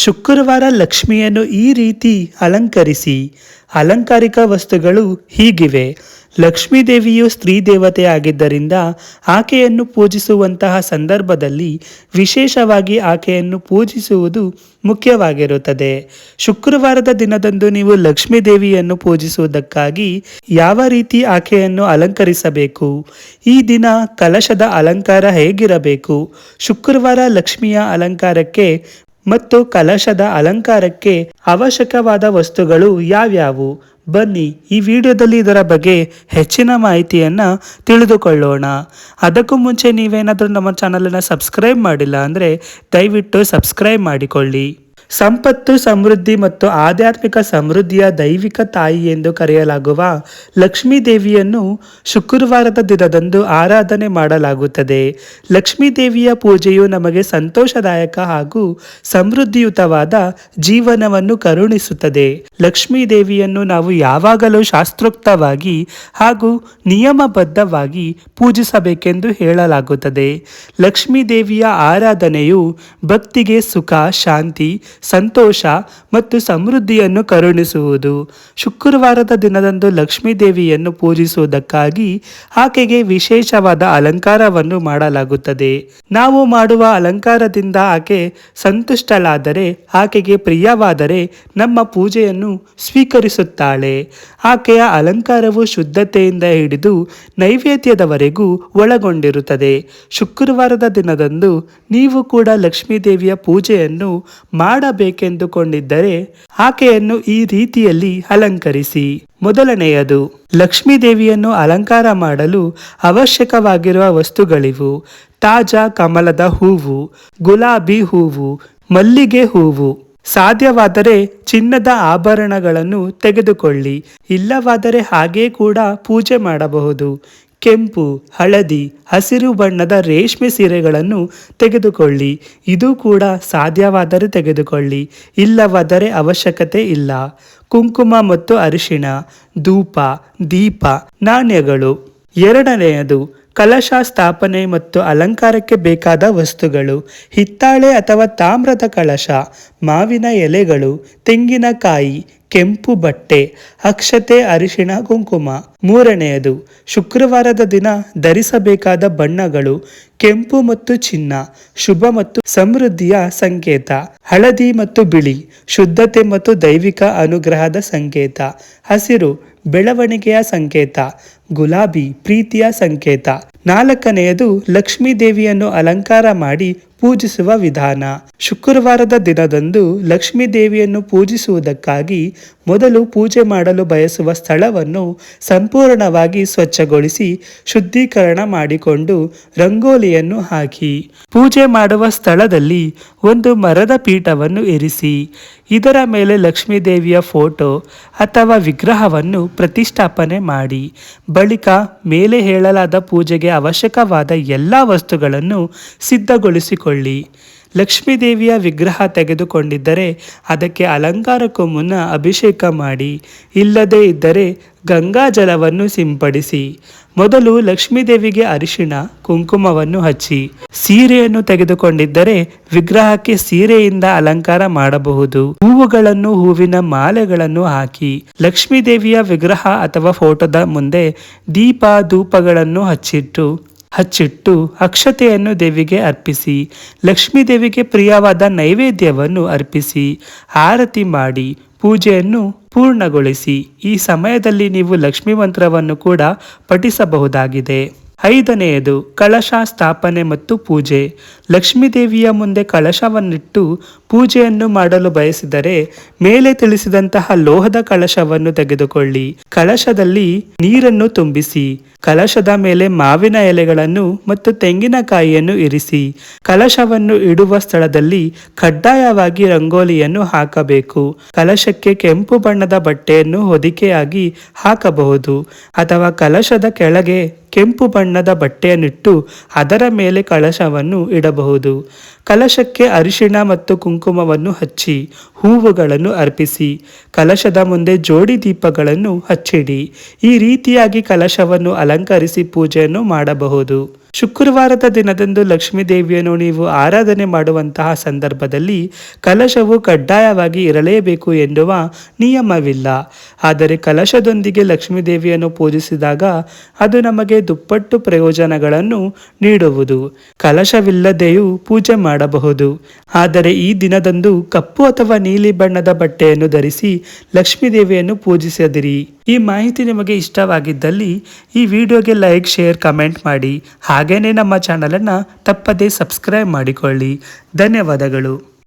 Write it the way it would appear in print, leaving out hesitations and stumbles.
ಶುಕ್ರವಾರ ಲಕ್ಷ್ಮಿಯನ್ನು ಈ ರೀತಿ ಅಲಂಕರಿಸಿ. ಅಲಂಕಾರಿಕ ವಸ್ತುಗಳು ಹೀಗಿವೆ. ಲಕ್ಷ್ಮೀ ದೇವಿಯು ಸ್ತ್ರೀ ದೇವತೆ ಆಗಿದ್ದರಿಂದ ಆಕೆಯನ್ನು ಪೂಜಿಸುವಂತಹ ಸಂದರ್ಭದಲ್ಲಿ ವಿಶೇಷವಾಗಿ ಆಕೆಯನ್ನು ಪೂಜಿಸುವುದು ಮುಖ್ಯವಾಗಿರುತ್ತದೆ. ಶುಕ್ರವಾರದ ದಿನದಂದು ನೀವು ಲಕ್ಷ್ಮೀ ದೇವಿಯನ್ನು ಪೂಜಿಸುವುದಕ್ಕಾಗಿ ಯಾವ ರೀತಿ ಆಕೆಯನ್ನು ಅಲಂಕರಿಸಬೇಕು, ಈ ದಿನ ಕಲಶದ ಅಲಂಕಾರ ಹೇಗಿರಬೇಕು, ಶುಕ್ರವಾರ ಲಕ್ಷ್ಮಿಯ ಅಲಂಕಾರಕ್ಕೆ ಮತ್ತು ಕಲಶದ ಅಲಂಕಾರಕ್ಕೆ ಅವಶ್ಯಕವಾದ ವಸ್ತುಗಳು ಯಾವ್ಯಾವು, ಬನ್ನಿ ಈ ವಿಡಿಯೋದಲ್ಲಿ ಇದರ ಬಗ್ಗೆ ಹೆಚ್ಚಿನ ಮಾಹಿತಿಯನ್ನು ತಿಳಿದುಕೊಳ್ಳೋಣ. ಅದಕ್ಕೂ ಮುಂಚೆ ನೀವೇನಾದರೂ ನಮ್ಮ ಚಾನಲನ್ನು ಸಬ್ಸ್ಕ್ರೈಬ್ ಮಾಡಿಲ್ಲ ಅಂದರೆ ದಯವಿಟ್ಟು ಸಬ್ಸ್ಕ್ರೈಬ್ ಮಾಡಿಕೊಳ್ಳಿ. ಸಂಪತ್ತು, ಸಮೃದ್ಧಿ ಮತ್ತು ಆಧ್ಯಾತ್ಮಿಕ ಸಮೃದ್ಧಿಯ ದೈವಿಕ ತಾಯಿ ಎಂದು ಕರೆಯಲಾಗುವ ಲಕ್ಷ್ಮೀ ದೇವಿಯನ್ನು ಶುಕ್ರವಾರದ ದಿನದಂದು ಆರಾಧನೆ ಮಾಡಲಾಗುತ್ತದೆ. ಲಕ್ಷ್ಮೀ ದೇವಿಯ ಪೂಜೆಯು ನಮಗೆ ಸಂತೋಷದಾಯಕ ಹಾಗೂ ಸಮೃದ್ಧಿಯುತವಾದ ಜೀವನವನ್ನು ಕರುಣಿಸುತ್ತದೆ. ಲಕ್ಷ್ಮೀ ದೇವಿಯನ್ನು ನಾವು ಯಾವಾಗಲೂ ಶಾಸ್ತ್ರೋಕ್ತವಾಗಿ ಹಾಗೂ ನಿಯಮಬದ್ಧವಾಗಿ ಪೂಜಿಸಬೇಕೆಂದು ಹೇಳಲಾಗುತ್ತದೆ. ಲಕ್ಷ್ಮೀ ದೇವಿಯ ಆರಾಧನೆಯು ಭಕ್ತಿಗೆ ಸುಖ, ಶಾಂತಿ, ಸಂತೋಷ ಮತ್ತು ಸಮೃದ್ಧಿಯನ್ನು ಕರುಣಿಸುವುದು. ಶುಕ್ರವಾರದ ದಿನದಂದು ಲಕ್ಷ್ಮೀ ದೇವಿಯನ್ನು ಪೂಜಿಸುವುದಕ್ಕಾಗಿ ಆಕೆಗೆ ವಿಶೇಷವಾದ ಅಲಂಕಾರವನ್ನು ಮಾಡಲಾಗುತ್ತದೆ. ನಾವು ಮಾಡುವ ಅಲಂಕಾರದಿಂದ ಆಕೆ ಸಂತುಷ್ಟಳಾದರೆ, ಆಕೆಗೆ ಪ್ರಿಯವಾದರೆ ನಮ್ಮ ಪೂಜೆಯನ್ನು ಸ್ವೀಕರಿಸುತ್ತಾಳೆ. ಆಕೆಯ ಅಲಂಕಾರವು ಶುದ್ಧತೆಯಿಂದ ಹಿಡಿದು ನೈವೇದ್ಯದವರೆಗೂ ಒಳಗೊಂಡಿರುತ್ತದೆ. ಶುಕ್ರವಾರದ ದಿನದಂದು ನೀವು ಕೂಡ ಲಕ್ಷ್ಮೀ ದೇವಿಯ ಪೂಜೆಯನ್ನು ಮಾಡಬೇಕೆಂದುಕೊಂಡಿದ್ದರೆ ಆಕೆಯನ್ನು ಈ ರೀತಿಯಲ್ಲಿ ಅಲಂಕರಿಸಿ. ಮೊದಲನೆಯದು, ಲಕ್ಷ್ಮೀ ದೇವಿಯನ್ನು ಅಲಂಕಾರ ಮಾಡಲು ಅವಶ್ಯಕವಾಗಿರುವ ವಸ್ತುಗಳಿವು. ತಾಜಾ ಕಮಲದ ಹೂವು, ಗುಲಾಬಿ ಹೂವು, ಮಲ್ಲಿಗೆ ಹೂವು. ಸಾಧ್ಯವಾದರೆ ಚಿನ್ನದ ಆಭರಣಗಳನ್ನು ತೆಗೆದುಕೊಳ್ಳಿ, ಇಲ್ಲವಾದರೆ ಹಾಗೇ ಕೂಡ ಪೂಜೆ ಮಾಡಬಹುದು. ಕೆಂಪು, ಹಳದಿ, ಹಸಿರು ಬಣ್ಣದ ರೇಷ್ಮೆ ಸೀರೆಗಳನ್ನು ತೆಗೆದುಕೊಳ್ಳಿ, ಇದು ಕೂಡ ಸಾಧ್ಯವಾದರೆ ತೆಗೆದುಕೊಳ್ಳಿ, ಇಲ್ಲವಾದರೆ ಅವಶ್ಯಕತೆ ಇಲ್ಲ. ಕುಂಕುಮ ಮತ್ತು ಅರಿಶಿಣ, ಧೂಪ, ದೀಪ, ನಾಣ್ಯಗಳು. ಎರಡನೆಯದು, ಕಲಶ ಸ್ಥಾಪನೆ ಮತ್ತು ಅಲಂಕಾರಕ್ಕೆ ಬೇಕಾದ ವಸ್ತುಗಳು. ಹಿತ್ತಾಳೆ ಅಥವಾ ತಾಮ್ರದ ಕಳಶ, ಮಾವಿನ ಎಲೆಗಳು, ತೆಂಗಿನಕಾಯಿ, ಕೆಂಪು ಬಟ್ಟೆ, ಅಕ್ಷತೆ, ಅರಿಶಿಣ, ಕುಂಕುಮ. ಮೂರನೆಯದು, ಶುಕ್ರವಾರದ ದಿನ ಧರಿಸಬೇಕಾದ ಬಣ್ಣಗಳು. ಕೆಂಪು ಮತ್ತು ಚಿನ್ನ, ಶುಭ ಮತ್ತು ಸಮೃದ್ಧಿಯ ಸಂಕೇತ. ಹಳದಿ ಮತ್ತು ಬಿಳಿ, ಶುದ್ಧತೆ ಮತ್ತು ದೈವಿಕ ಅನುಗ್ರಹದ ಸಂಕೇತ. ಹಸಿರು, ಬೆಳವಣಿಗೆಯ ಸಂಕೇತ. ಗುಲಾಬಿ, ಪ್ರೀತಿಯ ಸಂಕೇತ. ನಾಲ್ಕನೆಯದು, ಲಕ್ಷ್ಮೀ ದೇವಿಯನ್ನು ಅಲಂಕಾರ ಮಾಡಿ ಪೂಜಿಸುವ ವಿಧಾನ. ಶುಕ್ರವಾರದ ದಿನದಂದು ಲಕ್ಷ್ಮೀ ದೇವಿಯನ್ನು ಪೂಜಿಸುವುದಕ್ಕಾಗಿ ಮೊದಲು ಪೂಜೆ ಮಾಡಲು ಬಯಸುವ ಸ್ಥಳವನ್ನು ಸಂಪೂರ್ಣವಾಗಿ ಸ್ವಚ್ಛಗೊಳಿಸಿ ಶುದ್ಧೀಕರಣ ಮಾಡಿಕೊಂಡು ರಂಗೋಲಿಯನ್ನು ಹಾಕಿ. ಪೂಜೆ ಮಾಡುವ ಸ್ಥಳದಲ್ಲಿ ಒಂದು ಮರದ ಪೀಠವನ್ನು ಇರಿಸಿ. ಇದರ ಮೇಲೆ ಲಕ್ಷ್ಮೀ ದೇವಿಯ ಫೋಟೋ ಅಥವಾ ವಿಗ್ರಹವನ್ನು ಪ್ರತಿಷ್ಠಾಪನೆ ಮಾಡಿ. ಬಳಿಕ ಮೇಲೆ ಹೇಳಲಾದ ಪೂಜೆಗೆ ಅವಶ್ಯಕವಾದ ಎಲ್ಲ ವಸ್ತುಗಳನ್ನು ಸಿದ್ಧಗೊಳಿಸಿಕೊಳ್ಳಿ. ಲಕ್ಷ್ಮೀ ದೇವಿಯ ವಿಗ್ರಹ ತೆಗೆದುಕೊಂಡಿದ್ದರೆ ಅದಕ್ಕೆ ಅಲಂಕಾರಕ್ಕೂ ಮುನ್ನ ಅಭಿಷೇಕ ಮಾಡಿ, ಇಲ್ಲದೇ ಇದ್ದರೆ ಗಂಗಾ ಜಲವನ್ನು ಸಿಂಪಡಿಸಿ. ಮೊದಲು ಲಕ್ಷ್ಮೀ ದೇವಿಗೆ ಅರಿಶಿಣ ಕುಂಕುಮವನ್ನು ಹಚ್ಚಿ. ಸೀರೆಯನ್ನು ತೆಗೆದುಕೊಂಡಿದ್ದರೆ ವಿಗ್ರಹಕ್ಕೆ ಸೀರೆಯಿಂದ ಅಲಂಕಾರ ಮಾಡಬಹುದು. ಹೂವುಗಳನ್ನು, ಹೂವಿನ ಮಾಲೆಗಳನ್ನು ಹಾಕಿ ಲಕ್ಷ್ಮೀ ದೇವಿಯ ವಿಗ್ರಹ ಅಥವಾ ಫೋಟೋದ ಮುಂದೆ ದೀಪ, ಧೂಪಗಳನ್ನು ಹಚ್ಚಿಟ್ಟು ಅಕ್ಷತೆಯನ್ನು ದೇವಿಗೆ ಅರ್ಪಿಸಿ. ಲಕ್ಷ್ಮೀ ದೇವಿಗೆ ಪ್ರಿಯವಾದ ನೈವೇದ್ಯವನ್ನು ಅರ್ಪಿಸಿ ಆರತಿ ಮಾಡಿ ಪೂಜೆಯನ್ನು ಪೂರ್ಣಗೊಳಿಸಿ. ಈ ಸಮಯದಲ್ಲಿ ನೀವು ಲಕ್ಷ್ಮೀ ಮಂತ್ರವನ್ನು ಕೂಡ ಪಠಿಸಬಹುದಾಗಿದೆ. ಐದನೆಯದು, ಕಳಶ ಸ್ಥಾಪನೆ ಮತ್ತು ಪೂಜೆ. ಲಕ್ಷ್ಮೀ ದೇವಿಯ ಮುಂದೆ ಕಳಶವನ್ನಿಟ್ಟು ಪೂಜೆಯನ್ನು ಮಾಡಲು ಬಯಸಿದರೆ ಮೇಲೆ ತಿಳಿಸಿದಂತಹ ಲೋಹದ ಕಳಶವನ್ನು ತೆಗೆದುಕೊಳ್ಳಿ. ಕಳಶದಲ್ಲಿ ನೀರನ್ನು ತುಂಬಿಸಿ. ಕಲಶದ ಮೇಲೆ ಮಾವಿನ ಎಲೆಗಳನ್ನು ಮತ್ತು ತೆಂಗಿನಕಾಯಿಯನ್ನು ಇರಿಸಿ. ಕಲಶವನ್ನು ಇಡುವ ಸ್ಥಳದಲ್ಲಿ ಕಡ್ಡಾಯವಾಗಿ ರಂಗೋಲಿಯನ್ನು ಹಾಕಬೇಕು. ಕಲಶಕ್ಕೆ ಕೆಂಪು ಬಣ್ಣದ ಬಟ್ಟೆಯನ್ನು ಹೊದಿಕೆಯಾಗಿ ಹಾಕಬಹುದು ಅಥವಾ ಕಲಶದ ಕೆಳಗೆ ಕೆಂಪು ಬಣ್ಣದ ಬಟ್ಟೆಯನ್ನಿಟ್ಟು ಅದರ ಮೇಲೆ ಕಳಶವನ್ನು ಇಡಬಹುದು. ಕಲಶಕ್ಕೆ ಅರಿಶಿಣ ಮತ್ತು ಕುಂಕುಮವನ್ನು ಹಚ್ಚಿ ಹೂವುಗಳನ್ನು ಅರ್ಪಿಸಿ ಕಲಶದ ಮುಂದೆ ಜೋಡಿ ದೀಪಗಳನ್ನು ಹಚ್ಚಿಡಿ. ಈ ರೀತಿಯಾಗಿ ಕಲಶವನ್ನು ಅಲಂಕರಿಸಿ ಪೂಜೆಯನ್ನು ಮಾಡಬಹುದು. ಶುಕ್ರವಾರದ ದಿನದಂದು ಲಕ್ಷ್ಮೀ ದೇವಿಯನ್ನು ನೀವು ಆರಾಧನೆ ಮಾಡುವಂತಹ ಸಂದರ್ಭದಲ್ಲಿ ಕಲಶವು ಕಡ್ಡಾಯವಾಗಿ ಇರಲೇಬೇಕು ಎನ್ನುವ ನಿಯಮವಿಲ್ಲ. ಆದರೆ ಕಲಶದೊಂದಿಗೆ ಲಕ್ಷ್ಮೀ ದೇವಿಯನ್ನು ಪೂಜಿಸಿದಾಗ ಅದು ನಮಗೆ ದುಪ್ಪಟ್ಟು ಪ್ರಯೋಜನಗಳನ್ನು ನೀಡುವುದು. ಕಲಶವಿಲ್ಲದೆಯೂ ಪೂಜೆ ಮಾಡಬಹುದು. ಆದರೆ ಈ ದಿನದಂದು ಕಪ್ಪು ಅಥವಾ ನೀಲಿ ಬಣ್ಣದ ಬಟ್ಟೆಯನ್ನು ಧರಿಸಿ ಲಕ್ಷ್ಮೀ ದೇವಿಯನ್ನು ಪೂಜಿಸದಿರಿ. ಈ ಮಾಹಿತಿ ನಿಮಗೆ ಇಷ್ಟವಾಗಿದ್ದಲ್ಲಿ ಈ ವಿಡಿಯೋಗೆ ಲೈಕ್, ಶೇರ್, ಕಮೆಂಟ್ ಮಾಡಿ. ಹಾಗೇನೇ ನಮ್ಮ ಚಾನಲನ್ನು ತಪ್ಪದೇ ಸಬ್ಸ್ಕ್ರೈಬ್ ಮಾಡಿಕೊಳ್ಳಿ. ಧನ್ಯವಾದಗಳು.